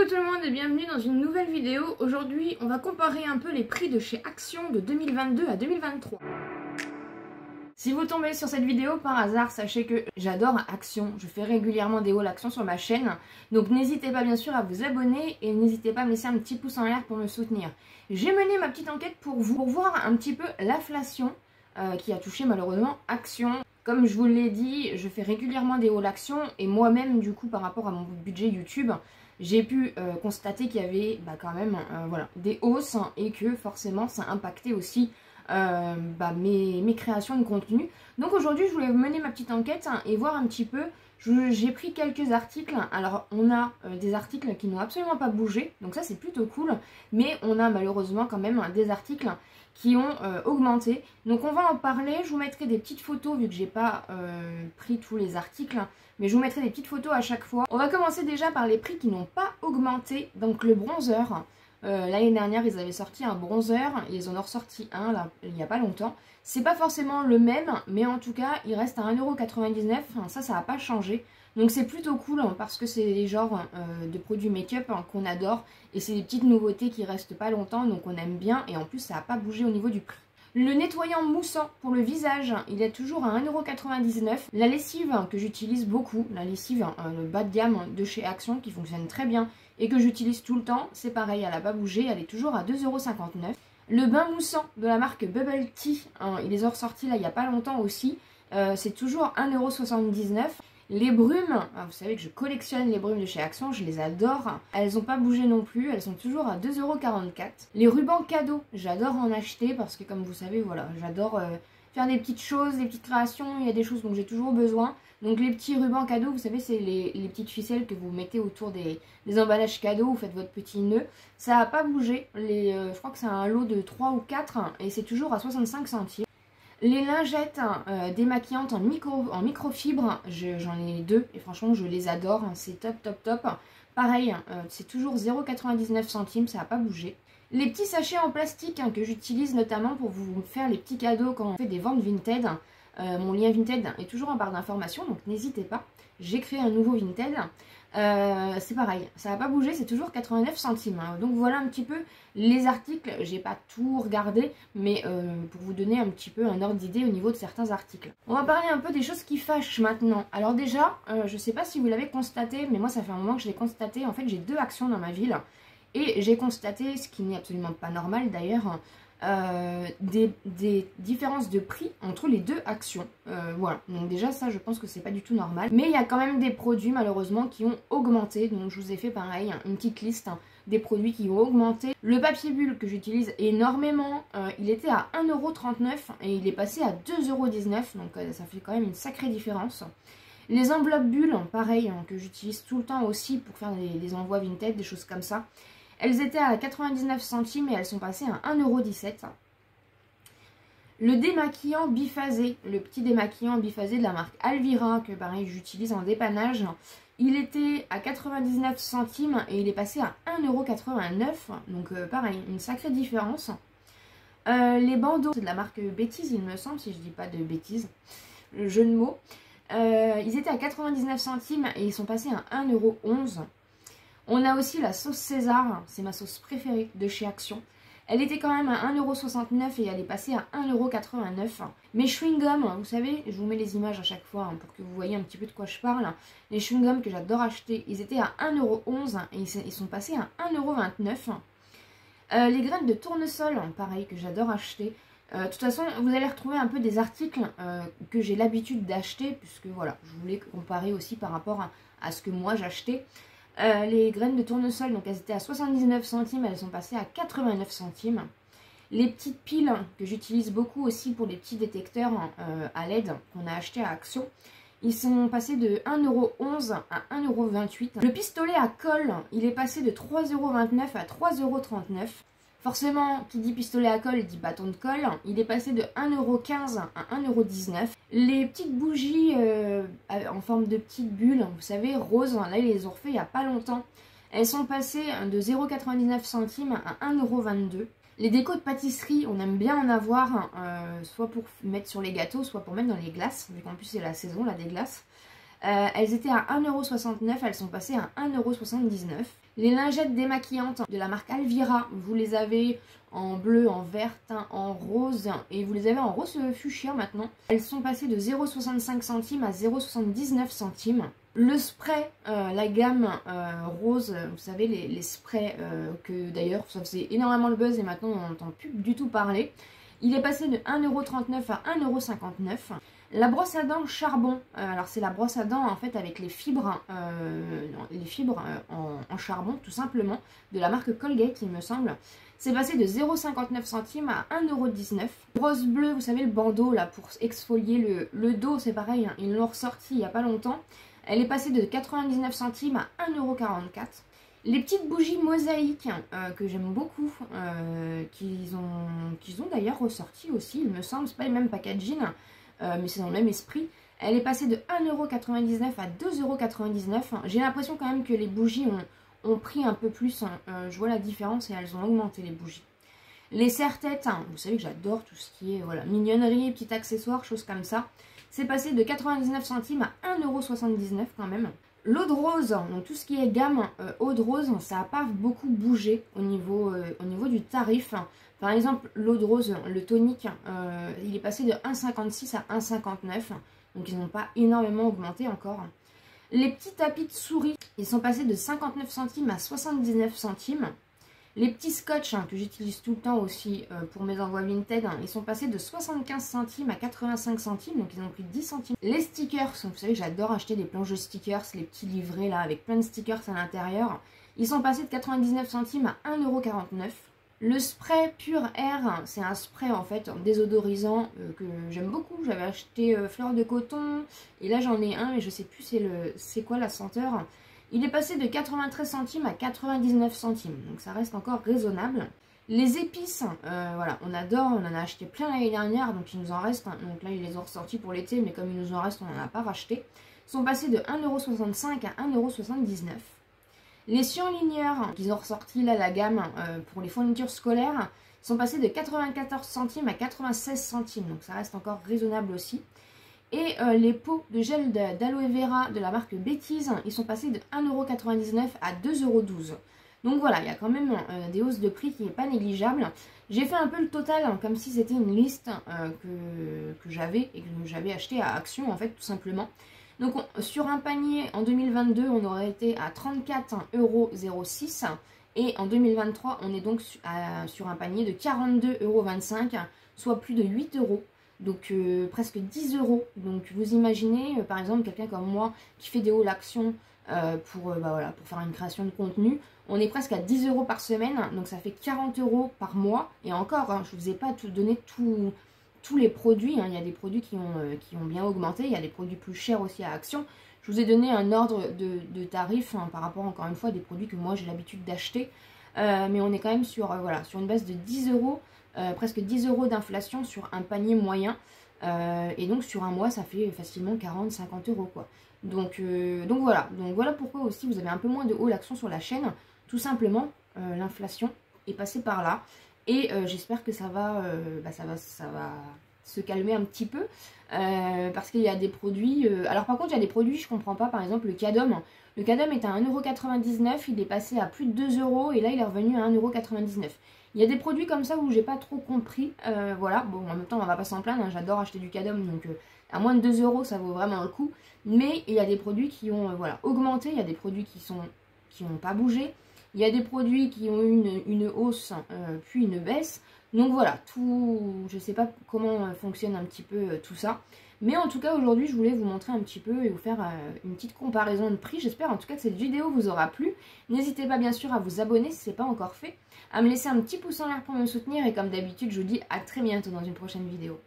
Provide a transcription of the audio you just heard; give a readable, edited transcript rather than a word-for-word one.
Coucou tout le monde et bienvenue dans une nouvelle vidéo. Aujourd'hui, on va comparer un peu les prix de chez Action de 2022 à 2023. Si vous tombez sur cette vidéo par hasard, sachez que j'adore Action. Je fais régulièrement des hauls Action sur ma chaîne. Donc n'hésitez pas bien sûr à vous abonner et n'hésitez pas à me laisser un petit pouce en l'air pour me soutenir. J'ai mené ma petite enquête pour vous, pour voir un petit peu l'inflation qui a touché malheureusement Action. Comme je vous l'ai dit, je fais régulièrement des hauls Action et moi-même du coup par rapport à mon budget YouTube, j'ai pu constater qu'il y avait quand même voilà, des hausses et que forcément ça impactait aussi mes créations de contenu. Donc aujourd'hui je voulais mener ma petite enquête et voir un petit peu. J'ai pris quelques articles. Alors on a des articles qui n'ont absolument pas bougé, donc ça c'est plutôt cool. Mais on a malheureusement quand même des articles qui ont augmenté. Donc on va en parler. Je vous mettrai des petites photos vu que j'ai pas pris tous les articles. Mais je vous mettrai des petites photos à chaque fois. On va commencer déjà par les prix qui n'ont pas augmenté. Donc le bronzer. L'année dernière, ils avaient sorti un bronzer. Ils en ont ressorti un là, il n'y a pas longtemps. C'est pas forcément le même, mais en tout cas, il reste à 1,99 €. Ça n'a pas changé. Donc c'est plutôt cool parce que c'est des genres de produits make-up qu'on adore. Et c'est des petites nouveautés qui restent pas longtemps, donc on aime bien. Et en plus, ça n'a pas bougé au niveau du prix. Le nettoyant moussant pour le visage, il est toujours à 1,99 €. La lessive que j'utilise beaucoup, la lessive le bas de gamme de chez Action qui fonctionne très bien et que j'utilise tout le temps, c'est pareil, elle n'a pas bougé, elle est toujours à 2,59 €. Le bain moussant de la marque Bubble Tea, ils les ont ressortis là il n'y a pas longtemps aussi, c'est toujours 1,79 €. Les brumes, vous savez que je collectionne les brumes de chez Action, je les adore. Elles n'ont pas bougé non plus, elles sont toujours à 2,44 €. Les rubans cadeaux, j'adore en acheter parce que comme vous savez, voilà, j'adore faire des petites choses, des petites créations. Il y a des choses dont j'ai toujours besoin. Donc les petits rubans cadeaux, vous savez, c'est les petites ficelles que vous mettez autour des emballages cadeaux, vous faites votre petit nœud. Ça n'a pas bougé, je crois que c'est un lot de 3 ou 4 et c'est toujours à 65 centimes. Les lingettes démaquillantes en microfibre, j'en ai 2 et franchement je les adore, c'est top top top. Pareil, c'est toujours 0,99 €, ça n'a pas bougé. Les petits sachets en plastique que j'utilise notamment pour vous faire les petits cadeaux quand on fait des ventes Vinted. Mon lien Vinted est toujours en barre d'informations, donc n'hésitez pas. J'ai créé un nouveau Vinted. C'est pareil, ça n'a pas bougé, c'est toujours 89 centimes. Donc voilà un petit peu les articles. J'ai pas tout regardé, mais pour vous donner un petit peu un ordre d'idée au niveau de certains articles. On va parler un peu des choses qui fâchent maintenant. Alors déjà, je sais pas si vous l'avez constaté, mais moi ça fait un moment que je l'ai constaté. En fait, j'ai 2 actions dans ma ville. Et j'ai constaté, ce qui n'est absolument pas normal d'ailleurs, des différences de prix entre les 2 actions. Voilà, donc déjà ça je pense que c'est pas du tout normal. Mais il y a quand même des produits malheureusement qui ont augmenté. Donc je vous ai fait pareil, une petite liste des produits qui ont augmenté. Le papier bulle que j'utilise énormément, il était à 1,39 € et il est passé à 2,19 €. Donc ça fait quand même une sacrée différence. Les enveloppes bulles, pareil, que j'utilise tout le temps aussi pour faire des envois Vinted, des choses comme ça. Elles étaient à 99 centimes et elles sont passées à 1,17 €. Le démaquillant biphasé, le petit démaquillant biphasé de la marque Alvira, que pareil j'utilise en dépannage, il était à 99 centimes et il est passé à 1,89 €. Donc pareil, une sacrée différence. Les bandeaux de la marque Bêtise, il me semble, si je dis pas de bêtises, le jeu de mots. Ils étaient à 99 centimes et ils sont passés à 1,11 €. On a aussi la sauce César, c'est ma sauce préférée de chez Action. Elle était quand même à 1,69 € et elle est passée à 1,89 €. Mes chewing-gums, vous savez, je vous mets les images à chaque fois pour que vous voyez un petit peu de quoi je parle. Les chewing-gums que j'adore acheter, ils étaient à 1,11 € et ils sont passés à 1,29 €. Les graines de tournesol, pareil, que j'adore acheter. De toute façon, vous allez retrouver un peu des articles que j'ai l'habitude d'acheter, puisque voilà, je voulais comparer aussi par rapport à ce que moi j'achetais. Les graines de tournesol, donc elles étaient à 79 centimes, elles sont passées à 89 centimes. Les petites piles que j'utilise beaucoup aussi pour les petits détecteurs à LED qu'on a acheté à Action, ils sont passés de 1,11 € à 1,28 €. Le pistolet à colle, il est passé de 3,29 € à 3,39 €. Forcément, qui dit pistolet à colle dit bâton de colle. Il est passé de 1,15 € à 1,19 €. Les petites bougies en forme de petites bulles, vous savez, roses, là ils les ont refait il n'y a pas longtemps. Elles sont passées de 0,99 centimes à 1,22 €. Les décos de pâtisserie, on aime bien en avoir, soit pour mettre sur les gâteaux, soit pour mettre dans les glaces, vu qu'en plus c'est la saison là des glaces. Elles étaient à 1,69 €, elles sont passées à 1,79 €. Les lingettes démaquillantes de la marque Alvira, vous les avez en bleu, en vert, en rose et vous les avez en rose fuchsia maintenant. Elles sont passées de 0,65 centimes à 0,79 centimes. Le spray, la gamme rose, vous savez les sprays que d'ailleurs ça faisait énormément le buzz et maintenant on n'entend plus du tout parler. Il est passé de 1,39 € à 1,59 €. La brosse à dents charbon, alors c'est la brosse à dents en fait avec les fibres, en charbon tout simplement, de la marque Colgate il me semble. C'est passé de 0,59 centimes à 1,19 €. Brosse bleue, vous savez le bandeau là pour exfolier le dos, c'est pareil, hein, ils l'ont ressorti il n'y a pas longtemps. Elle est passée de 99 centimes à 1,44 €. Les petites bougies mosaïques que j'aime beaucoup, qu'ils ont d'ailleurs ressorti aussi, il me semble, c'est pas le même packaging, mais c'est dans le même esprit. Elle est passée de 1,99 € à 2,99 €. J'ai l'impression quand même que les bougies ont pris un peu plus, je vois la différence et elles ont augmenté les bougies. Les serre-têtes, vous savez que j'adore tout ce qui est voilà, mignonnerie, petits accessoires, choses comme ça. C'est passé de 99 centimes à 1,79 € quand même. L'eau de rose, donc tout ce qui est gamme eau de rose, ça n'a pas beaucoup bougé au niveau du tarif. Par exemple, l'eau de rose, le tonique, il est passé de 1,56 à 1,59. Donc ils n'ont pas énormément augmenté encore. Les petits tapis de souris, ils sont passés de 59 centimes à 79 centimes. Les petits scotch que j'utilise tout le temps aussi pour mes envois Vinted, ils sont passés de 75 centimes à 85 centimes, donc ils ont pris 10 centimes. Les stickers, vous savez que j'adore acheter des planches de stickers, les petits livrets là avec plein de stickers à l'intérieur. Ils sont passés de 99 centimes à 1,49 €. Le spray Pure Air, c'est un spray en fait désodorisant que j'aime beaucoup. J'avais acheté fleur de coton et là j'en ai un mais je sais plus c'est quoi la senteur. Il est passé de 93 centimes à 99 centimes, donc ça reste encore raisonnable. Les épices, voilà, on adore, on en a acheté plein l'année dernière, donc il nous en reste, donc là ils les ont ressortis pour l'été, mais comme il nous en reste, on n'en a pas racheté. Ils sont passés de 1,65 € à 1,79 €. Les surligneurs qu'ils ont ressorti là la gamme pour les fournitures scolaires sont passés de 94 centimes à 96 centimes, donc ça reste encore raisonnable aussi. Et les pots de gel d'aloe vera de la marque Bêtise, ils sont passés de 1,99 € à 2,12 €. Donc voilà, il y a quand même des hausses de prix qui n'est pas négligeable. J'ai fait un peu le total, comme si c'était une liste que j'avais et que j'avais acheté à Action en fait tout simplement. Donc sur un panier en 2022, on aurait été à 34,06 € et en 2023, on est donc sur un panier de 42,25 €, soit plus de 8 €. Donc presque 10 €. Donc vous imaginez par exemple quelqu'un comme moi qui fait des hauls actions pour faire une création de contenu, on est presque à 10 € par semaine, donc ça fait 40 € par mois. Et encore, hein, je ne vous ai pas donné tous les produits, hein. Il y a des produits qui ont bien augmenté, il y a des produits plus chers aussi à Action. Je vous ai donné un ordre de tarifs par rapport encore une fois à des produits que moi j'ai l'habitude d'acheter. Mais on est quand même sur une base de 10 €. Presque 10 € d'inflation sur un panier moyen et donc sur un mois ça fait facilement 40-50 € quoi. Donc voilà pourquoi aussi vous avez un peu moins de haul action sur la chaîne, tout simplement l'inflation est passée par là et j'espère que ça va se calmer un petit peu parce qu'il y a des produits, alors par contre il y a des produits je comprends pas, par exemple le Cadom. Le Cadom est à 1,99 €, il est passé à plus de 2 € et là il est revenu à 1,99 €. Il y a des produits comme ça où j'ai pas trop compris, voilà, bon en même temps on va pas s'en plaindre, hein, j'adore acheter du Cadom, donc à moins de 2 € ça vaut vraiment le coup, mais il y a des produits qui ont augmenté, il y a des produits qui n'ont pas bougé, il y a des produits qui ont eu une hausse puis une baisse, donc voilà, je sais pas comment fonctionne un petit peu tout ça, mais en tout cas aujourd'hui je voulais vous montrer un petit peu et vous faire une petite comparaison de prix. J'espère en tout cas que cette vidéo vous aura plu. N'hésitez pas bien sûr à vous abonner si ce n'est pas encore fait, à me laisser un petit pouce en l'air pour me soutenir et comme d'habitude je vous dis à très bientôt dans une prochaine vidéo.